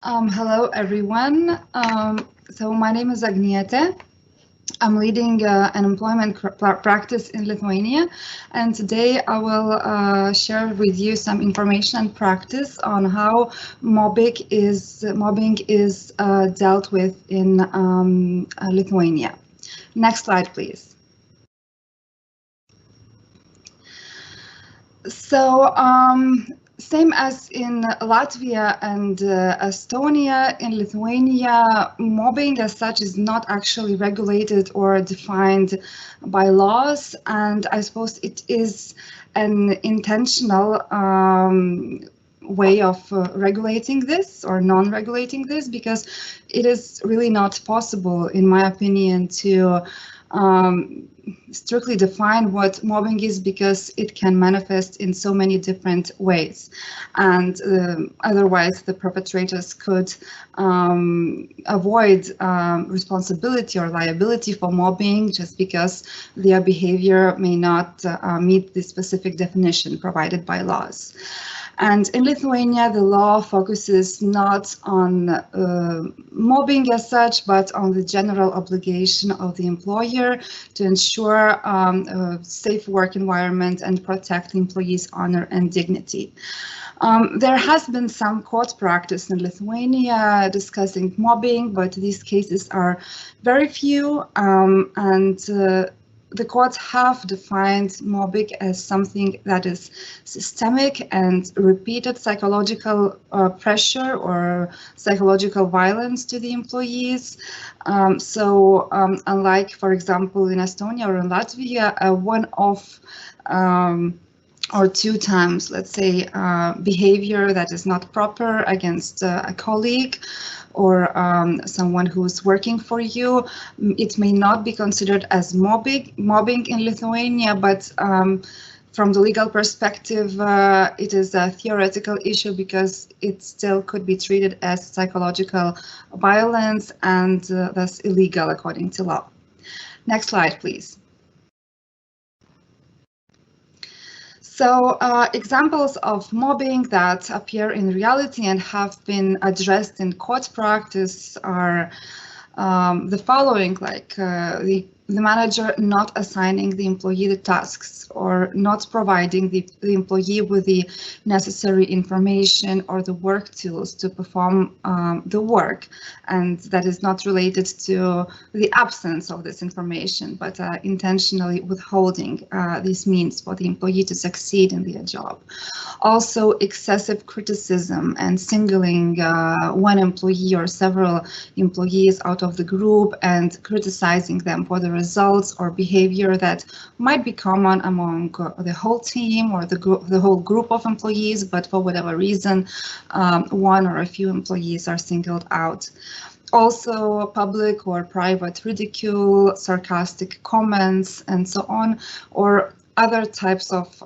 Hello, everyone. So my name is Agnietė. I'm leading an employment practice in Lithuania, and today I will share with you some information and practice on how mobbing is dealt with in Lithuania. Next slide, please. So, same as in Latvia and Estonia, in Lithuania, mobbing as such is not actually regulated or defined by laws, and I suppose it is an intentional way of regulating this or non-regulating this, because it is really not possible, in my opinion, to strictly define what mobbing is, because it can manifest in so many different ways, and otherwise the perpetrators could avoid responsibility or liability for mobbing just because their behavior may not meet the specific definition provided by laws. And in Lithuania, the law focuses not on mobbing as such, but on the general obligation of the employer to ensure a safe work environment and protect the employees' honor and dignity. There has been some court practice in Lithuania discussing mobbing, but these cases are very few, and the courts have defined mobbing as something that is systemic and repeated psychological pressure or psychological violence to the employees. Unlike, for example, in Estonia or in Latvia, a one-off or two times, let's say, behavior that is not proper against a colleague or someone who's working for you, it may not be considered as mobbing in Lithuania, but from the legal perspective, it is a theoretical issue because it still could be treated as psychological violence and thus illegal according to law. Next slide, please. So examples of mobbing that appear in reality and have been addressed in court practice are the following, like the manager not assigning the employee the tasks or not providing the employee with the necessary information or the work tools to perform the work. And that is not related to the absence of this information, but intentionally withholding these means for the employee to succeed in their job. Also, excessive criticism and singling one employee or several employees out of the group and criticizing them for the results or behavior that might be common among the whole team or the whole group of employees, but for whatever reason, one or a few employees are singled out. Also, public or private ridicule, sarcastic comments, and so on, or other types of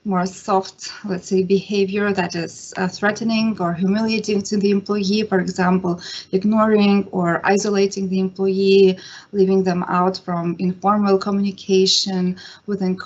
more soft, let's say, behavior that is threatening or humiliating to the employee, for example, ignoring or isolating the employee, leaving them out from informal communication within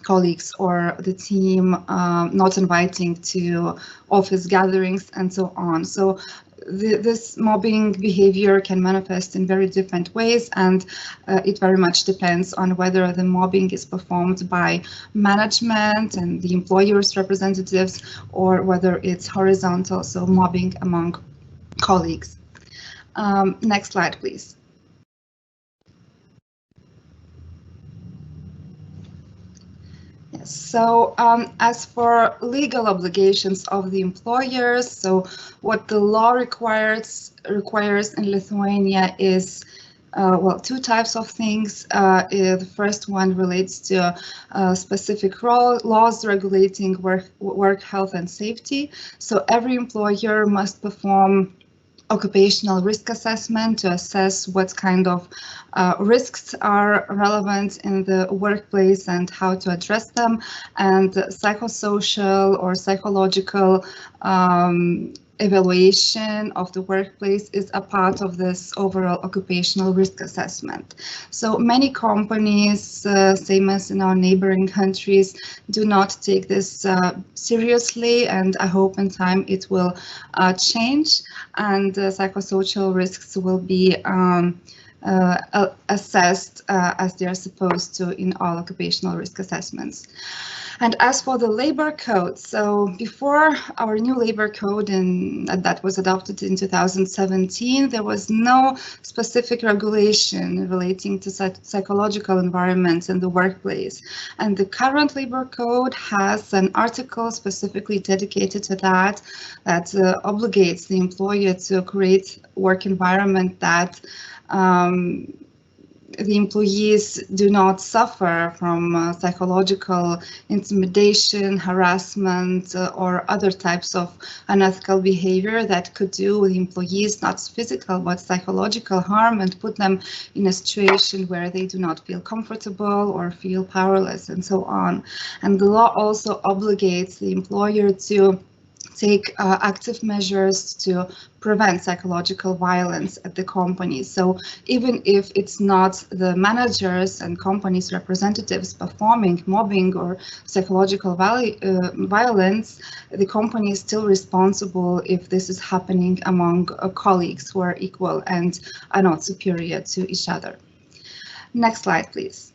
colleagues or the team, not inviting to office gatherings, and so on. So this mobbing behavior can manifest in very different ways, and it very much depends on whether the mobbing is performed by management and the employer's representatives or whether it's horizontal, so mobbing among colleagues. Next slide, please. So as for legal obligations of the employers, so what the law requires in Lithuania is well, two types of things. The first one relates to specific laws regulating work health and safety. So every employer must perform occupational risk assessment to assess what kind of risks are relevant in the workplace and how to address them, and psychosocial or psychological evaluation of the workplace is a part of this overall occupational risk assessment. So many companies, same as in our neighboring countries, do not take this seriously, and I hope in time it will change, and psychosocial risks will be assessed as they are supposed to in all occupational risk assessments. And as for the labor code, so before our new labor code that was adopted in 2017, there was no specific regulation relating to psychological environments in the workplace. And the current labor code has an article specifically dedicated to that obligates the employer to create work environment that the employees do not suffer from psychological intimidation, harassment, or other types of unethical behavior that could do the employees not physical but psychological harm and put them in a situation where they do not feel comfortable or feel powerless and so on. And the law also obligates the employer to take active measures to prevent psychological violence at the company. So even if it's not the managers and companies' representatives performing mobbing or psychological violence, the company is still responsible if this is happening among colleagues who are equal and are not superior to each other. Next slide, please.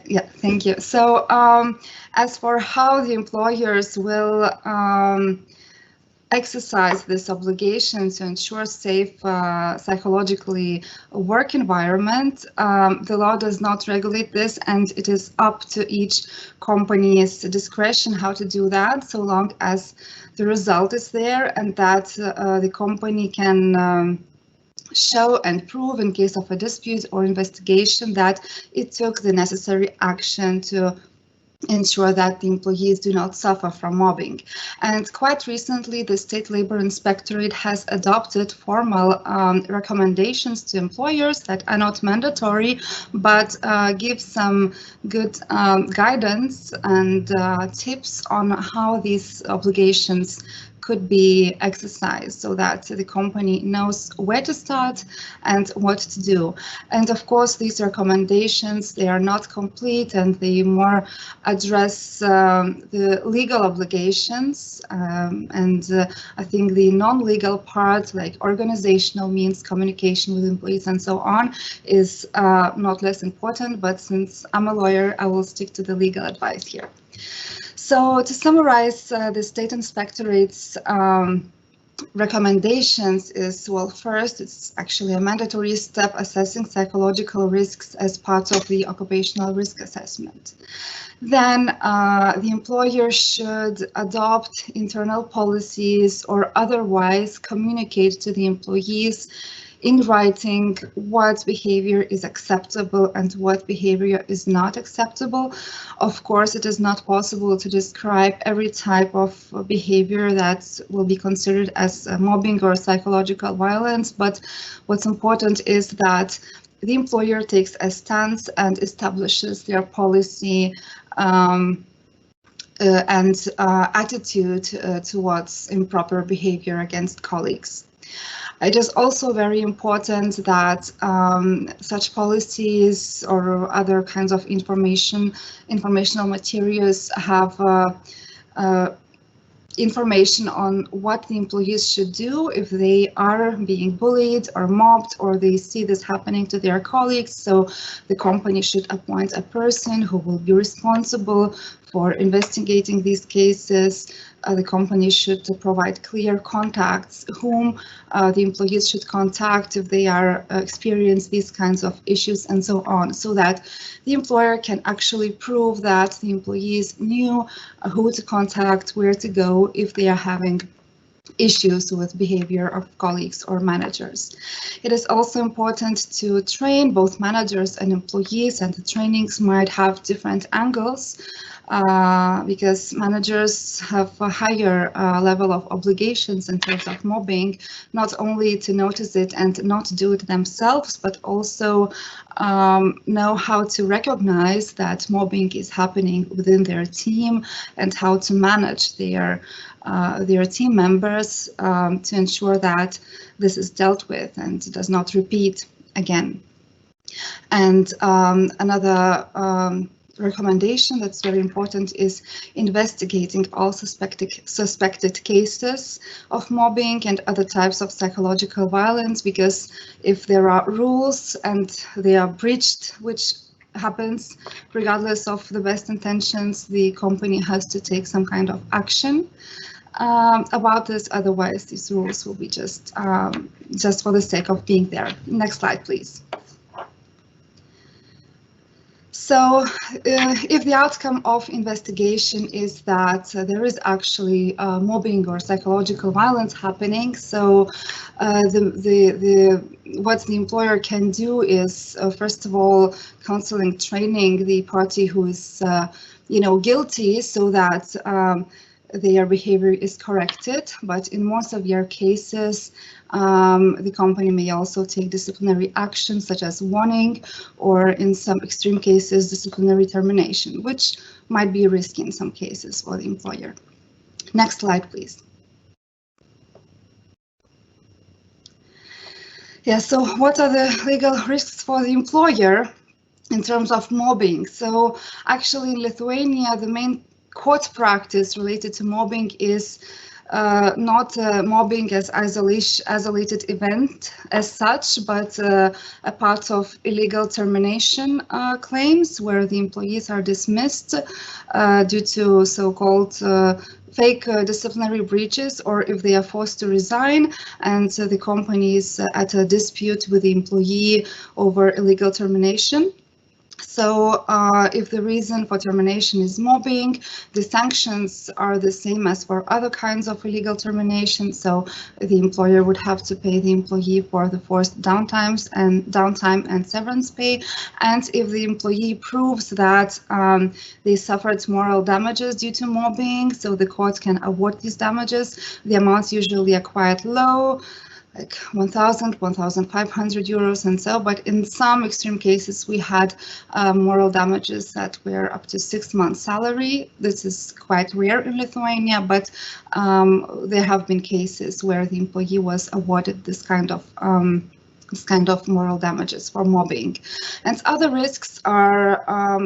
Yeah, thank you. So as for how the employers will exercise this obligation to ensure safe psychologically work environment, the law does not regulate this, and it is up to each company's discretion how to do that, so long as the result is there and that the company can show and prove in case of a dispute or investigation that it took the necessary action to ensure that the employees do not suffer from mobbing. And quite recently, the State Labor Inspectorate has adopted formal recommendations to employers that are not mandatory, but give some good guidance and tips on how these obligations could be exercised so that the company knows where to start and what to do. And of course, these recommendations, they are not complete and they more address the legal obligations and I think the non-legal part, like organizational means, communication with employees and so on, is not less important, but since I'm a lawyer, I will stick to the legal advice here. So to summarize, the State Inspectorate's recommendations is, well, first, it's actually a mandatory step assessing psychological risks as part of the occupational risk assessment. Then the employer should adopt internal policies or otherwise communicate to the employees in writing what behavior is acceptable and what behavior is not acceptable. Of course, it is not possible to describe every type of behavior that will be considered as mobbing or psychological violence, but what's important is that the employer takes a stance and establishes their policy and attitude towards improper behavior against colleagues. It is also very important that such policies or other kinds of informational materials have information on what the employees should do if they are being bullied or mobbed or they see this happening to their colleagues. So the company should appoint a person who will be responsible for investigating these cases. The company should provide clear contacts whom the employees should contact if they are experience these kinds of issues and so on, so that the employer can actually prove that the employees knew who to contact, where to go if they are having issues with behavior of colleagues or managers. It is also important to train both managers and employees, and the trainings might have different angles because managers have a higher level of obligations in terms of mobbing, not only to notice it and not do it themselves, but also know how to recognize that mobbing is happening within their team and how to manage their team members to ensure that this is dealt with and does not repeat again. And another recommendation that's very important is investigating all suspected cases of mobbing and other types of psychological violence, because if there are rules and they are breached, which happens regardless of the best intentions, the company has to take some kind of action about this. Otherwise, these rules will be just for the sake of being there. Next slide, please. So if the outcome of investigation is that there is actually mobbing or psychological violence happening, so what the employer can do is, first of all, counseling, training the party who is, guilty, so that their behavior is corrected. But in more severe cases, the company may also take disciplinary action, such as warning, or in some extreme cases, disciplinary termination, which might be risky in some cases for the employer. Next slide, please. Yeah, so what are the legal risks for the employer in terms of mobbing? So actually in Lithuania, the main court practice related to mobbing is not mobbing as isolated event as such, but a part of illegal termination claims where the employees are dismissed due to so-called fake disciplinary breaches, or if they are forced to resign and the company is at a dispute with the employee over illegal termination. So if the reason for termination is mobbing, the sanctions are the same as for other kinds of illegal termination. So the employer would have to pay the employee for the forced downtime and severance pay. And if the employee proves that they suffered moral damages due to mobbing, so the court can award these damages. The amounts usually are quite low, like 1,000, 1,500 euros and so, but in some extreme cases we had moral damages that were up to 6 months salary. This is quite rare in Lithuania, but there have been cases where the employee was awarded this kind of moral damages for mobbing. And other risks are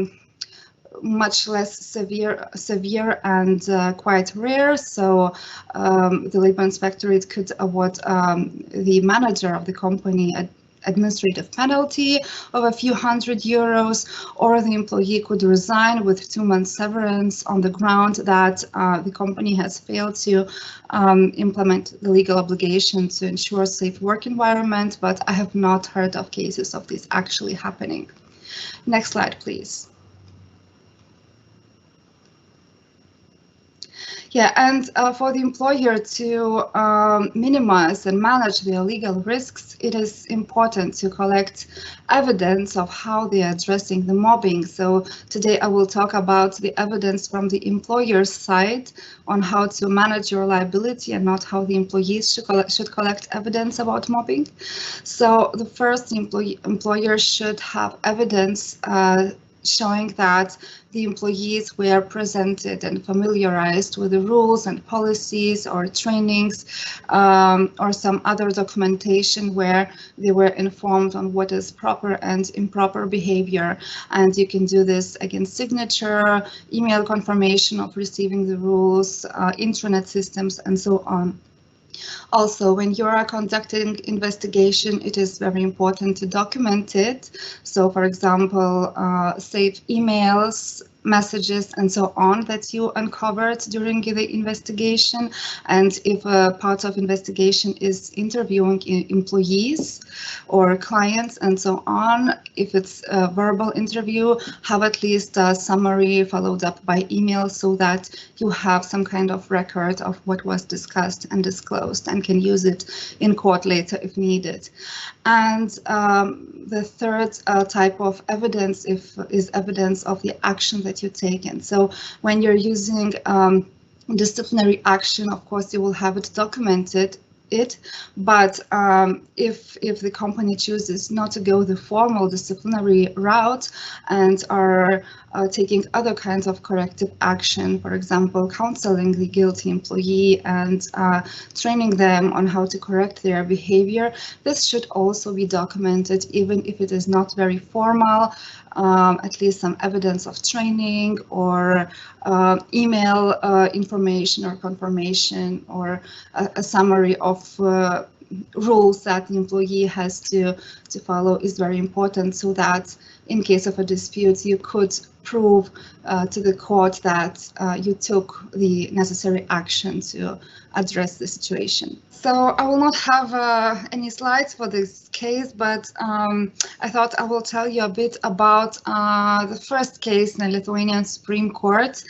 much less severe and quite rare. So the labor inspectorate could award the manager of the company administrative penalty of a few hundred euros, or the employee could resign with 2 months severance on the ground that the company has failed to implement the legal obligation to ensure a safe work environment, but I have not heard of cases of this actually happening. Next slide, please. Yeah, and for the employer to minimize and manage their legal risks, it is important to collect evidence of how they are addressing the mobbing. So today I will talk about the evidence from the employer's side on how to manage your liability and not how the employees should collect evidence about mobbing. So the first, employer should have evidence showing that the employees were presented and familiarized with the rules and policies or trainings or some other documentation where they were informed on what is proper and improper behavior. And you can do this against signature, email confirmation of receiving the rules, intranet systems, and so on. Also, when you are conducting investigation, it is very important to document it. So, for example, save emails, messages, and so on that you uncovered during the investigation. And if a part of investigation is interviewing employees or clients and so on, if it's a verbal interview, have at least a summary followed up by email so that you have some kind of record of what was discussed and disclosed and can use it in court later if needed. And the third type of evidence is evidence of the action that you've taken. So when you're using disciplinary action, of course, you will have it documented, but if the company chooses not to go the formal disciplinary route and are taking other kinds of corrective action, for example, counseling the guilty employee and training them on how to correct their behavior, this should also be documented, even if it is not very formal. At least some evidence of training or email information or confirmation or a summary of rules that the employee has to follow is very important, so that in case of a dispute you could prove to the court that you took the necessary action to address the situation. So I will not have any slides for this case, but I thought I will tell you a bit about the first case in the Lithuanian Supreme Court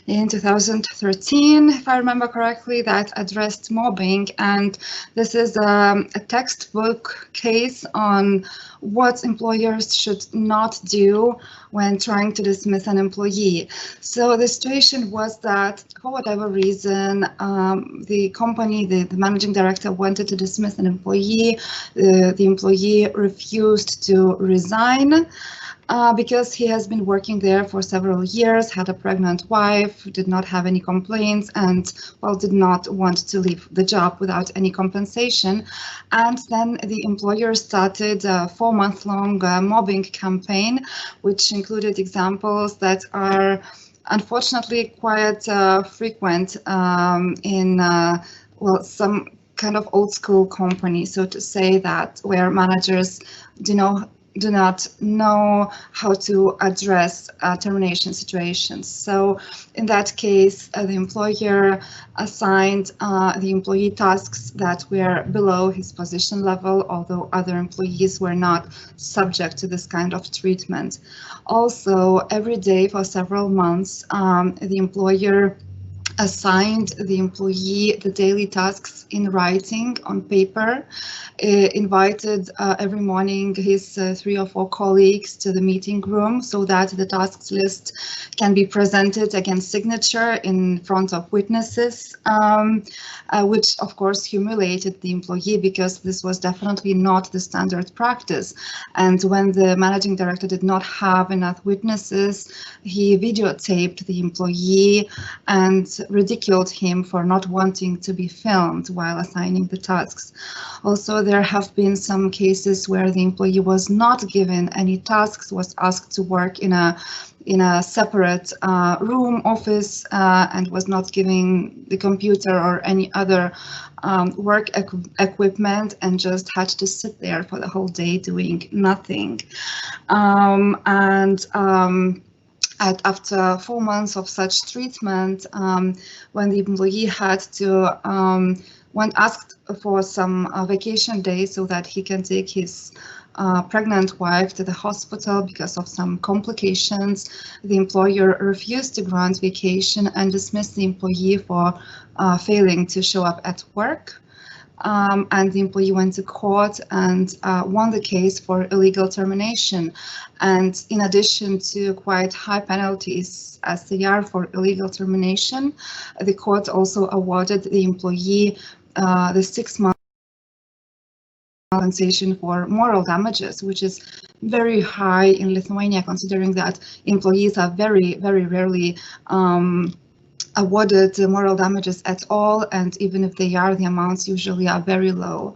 in 2013, if I remember correctly, that addressed mobbing. And this is a textbook case on what employers should not do when trying to dismiss an employee. So the situation was that, for whatever reason, the company, the managing director, wanted to dismiss an employee. The employee refused to resign because he has been working there for several years, had a pregnant wife, did not have any complaints, and, well, did not want to leave the job without any compensation. And then the employer started a 4-month-long mobbing campaign, which included examples that are unfortunately quite frequent in, well, some kind of old school company, so to say, that where managers do not know how to address termination situations. So in that case, the employer assigned the employee tasks that were below his position level, although other employees were not subject to this kind of treatment. Also, every day for several months, the employer assigned the employee the daily tasks in writing on paper, invited every morning his 3 or 4 colleagues to the meeting room so that the tasks list can be presented against signature in front of witnesses, which of course humiliated the employee because this was definitely not the standard practice. And when the managing director did not have enough witnesses, he videotaped the employee and ridiculed him for not wanting to be filmed while assigning the tasks. Also, there have been some cases where the employee was not given any tasks, was asked to work in a separate room, office, and was not given the computer or any other work equipment, and just had to sit there for the whole day doing nothing. After 4 months of such treatment, when the employee had to, when asked for some vacation days so that he can take his pregnant wife to the hospital because of some complications, the employer refused to grant vacation and dismissed the employee for failing to show up at work. And the employee went to court and won the case for illegal termination. And in addition to quite high penalties as they are for illegal termination, the court also awarded the employee the 6-month compensation for moral damages, which is very high in Lithuania, considering that employees are very, very rarely awarded moral damages at all, and even if they are, the amounts usually are very low.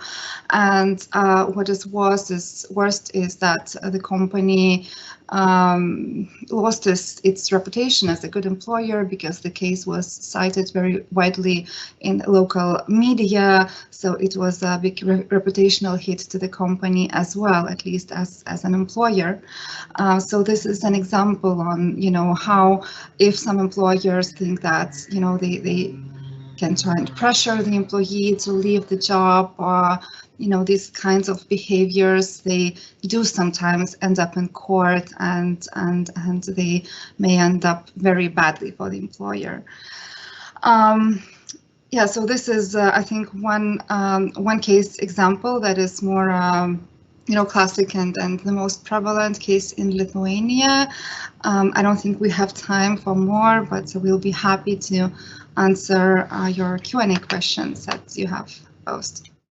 And what is worst is that the company lost its reputation as a good employer because the case was cited very widely in local media, so it was a big reputational hit to the company as well, at least as an employer. So this is an example on, how if some employers think that, they can try and pressure the employee to leave the job, these kinds of behaviors, they do sometimes end up in court, and they may end up very badly for the employer. Yeah, so this is, I think, one case example that is more, classic and the most prevalent case in Lithuania. I don't think we have time for more, but we'll be happy to answer your Q&A questions that you have posed.